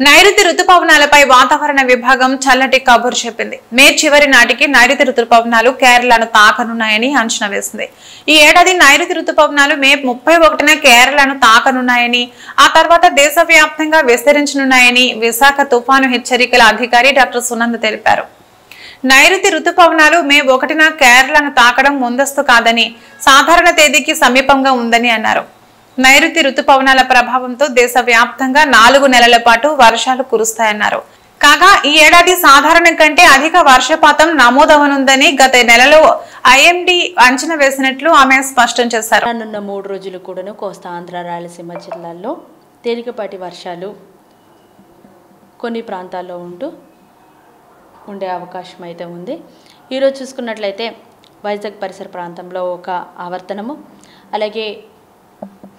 నైరుతి రుతుపవనాలపై వాతావరణ విభాగం చల్లటి కబురు చెప్పింది. మే చివరి నాటికి నైరుతి రుతుపవనాలు కేరళను తాకనున్నాయని అంచనా వేసింది. ఈ ఏడాది నైరుతి రుతుపవనాలు మే 31న కేరళను తాకనున్నాయని, ఆ తర్వాత దేశవ్యాప్తంగా విస్తరించనున్నాయని విశాఖ తుఫాను హెచ్చరికల అధికారి డాక్టర్ సునంద తెలిపారు. నైరుతి రుతుపవనాలు మే 1న కేరళను తాకడం ముందస్తు కాదని, సాధారణ తేదీకి సమీపంగా ఉందని అన్నారు. నైరుతి రుతుపవనాల ప్రభావంతో దేశవ్యాప్తంగా 4 నెలల పాటు వర్షాలు కురుస్తాయన్నారు. కాగా ఈ ఏడాది సాధారణం కంటే అధిక వర్షపాతం నమోదవనుందని గత నెలలో ఐఎండీ అంచనా వేసినట్లు ఆమె స్పష్టం చేశారు. రానున్న 3 రోజులు కూడాను కోస్తా ఆంధ్ర రాయలసీమ జిల్లాల్లో తేలికపాటి వర్షాలు కొన్ని ప్రాంతాల్లో ఉండే అవకాశం అయితే ఉంది. ఈరోజు చూసుకున్నట్లయితే వైజాగ్ పరిసర ప్రాంతంలో ఒక ఆవర్తనము, అలాగే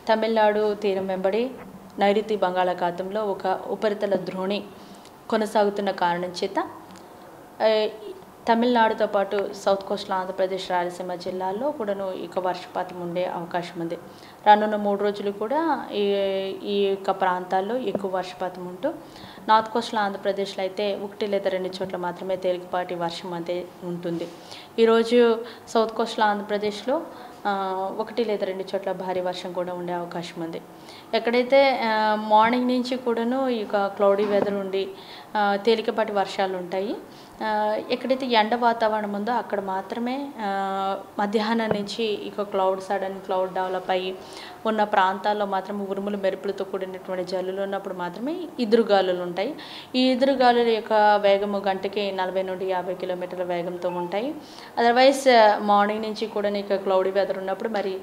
తమిళనాడు తీరం వెంబడి నైరుతి బంగాళాఖాతంలో ఒక ఉపరితల ద్రోణి కొనసాగుతున్న కారణం చేత తమిళనాడుతో పాటు సౌత్ కోస్టల్ ఆంధ్రప్రదేశ్ రాయలసీమ జిల్లాల్లో కూడాను ఇక వర్షపాతం ఉండే అవకాశం ఉంది. రానున్న 3 రోజులు కూడా ఈ యొక్క ప్రాంతాల్లో ఎక్కువ వర్షపాతం ఉంటూ నార్త్ కోస్టల్ ఆంధ్రప్రదేశ్లో అయితే 1 లేదా 2 చోట్ల మాత్రమే తేలికపాటి వర్షం అయితే ఉంటుంది. ఈరోజు సౌత్ కోస్టల్ ఆంధ్రప్రదేశ్లో 1 లేదా 2 చోట్ల భారీ వర్షం కూడా ఉండే అవకాశం ఉంది. ఎక్కడైతే మార్నింగ్ నుంచి కూడాను ఇక క్లౌడీ వెదర్ ఉండి తేలికపాటి వర్షాలు ఉంటాయి, ఎక్కడైతే ఎండ వాతావరణం ఉందో అక్కడ మాత్రమే మధ్యాహ్నం నుంచి ఇక సడన్ క్లౌడ్ డెవలప్ అయ్యి ఉన్న ప్రాంతాల్లో మాత్రం ఉరుములు మెరుపులతో కూడినటువంటి జల్లులు ఉన్నప్పుడు మాత్రమే ఈదురుగాలులు ఉంటాయి. ఈ ఈదురుగాలుల యొక్క వేగము గంటకి 40 నుండి 50 కిలోమీటర్ల వేగంతో ఉంటాయి. అదర్వైజ్ మార్నింగ్ నుంచి కూడా ఇక క్లౌడీ వెదర్ ఉన్నప్పుడు మరి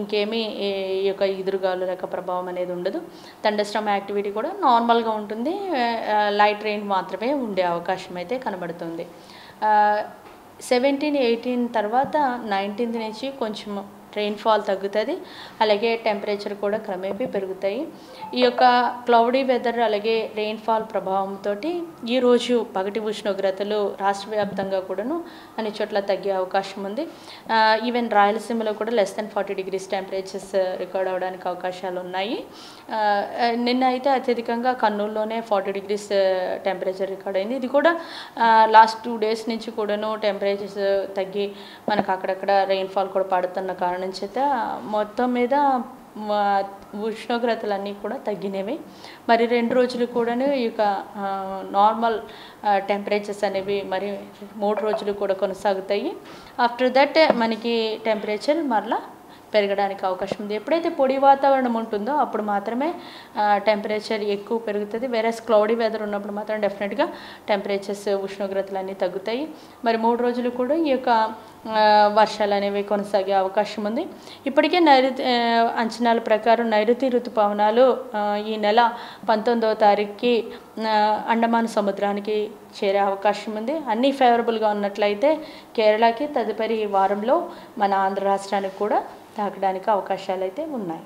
ఇంకేమీ ఈ యొక్క ఈదురుగాలుల యొక్క ప్రభావం అనేది ఉండదు. థండర్స్టార్మ్ యాక్టివిటీ కూడా నార్మల్గా ఉంటుంది. లైట్ రెయిన్ మాత్రమే ఉండే అవకాశం అయితే కనబడుతుంది. 17, 18 తర్వాత 19 నుంచి కొంచెం రెయిన్ఫాల్ తగ్గుతుంది. అలాగే టెంపరేచర్ కూడా క్రమేపీ పెరుగుతాయి. ఈ యొక్క క్లౌడీ వెదర్ అలాగే రెయిన్ఫాల్ ప్రభావంతో ఈరోజు పగటి ఉష్ణోగ్రతలు రాష్ట్ర వ్యాప్తంగా కూడాను అన్ని చోట్ల తగ్గే అవకాశం ఉంది. ఈవెన్ రాయలసీమలో కూడా less than 40 degrees temperatures record అవ్వడానికి అవకాశాలు ఉన్నాయి. నిన్న అయితే అత్యధికంగా కర్నూలులోనే 40 degrees టెంపరేచర్ రికార్డ్ అయింది. ఇది కూడా లాస్ట్ 2 days నుంచి కూడాను టెంపరేచర్స్ తగ్గి మనకు అక్కడక్కడ రెయిన్ఫాల్ కూడా పడుతున్న కారణం చేత మొత్తం మీద ఉష్ణోగ్రతలన్నీ కూడా తగ్గినవి. మరి 2 రోజులు కూడాను ఇక నార్మల్ టెంపరేచర్స్ అనేవి మరి 3 రోజులు కూడా కొనసాగుతాయి. ఆఫ్టర్ దట్ మనకి టెంపరేచర్ మరలా పెరగడానికి అవకాశం ఉంది. ఎప్పుడైతే పొడి వాతావరణం ఉంటుందో అప్పుడు మాత్రమే టెంపరేచర్ ఎక్కువ పెరుగుతుంది. వేరేస్ క్లౌడీ వెదర్ ఉన్నప్పుడు మాత్రం డెఫినెట్గా టెంపరేచర్స్ ఉష్ణోగ్రతలు అన్నీ తగ్గుతాయి. మరి 3 రోజులు కూడా ఈ యొక్క వర్షాలు అనేవి కొనసాగే అవకాశం ఉంది. ఇప్పటికే అంచనాల ప్రకారం నైరుతి ఋతుపవనాలు ఈ నెల 19వ తారీఖుకి అండమాన్ సముద్రానికి చేరే అవకాశం ఉంది. అన్నీ ఫేవరబుల్గా ఉన్నట్లయితే కేరళకి తదుపరి వారంలో మన ఆంధ్ర రాష్ట్రానికి కూడా తాకడానికి అవకాశాలు అయితే ఉన్నాయి.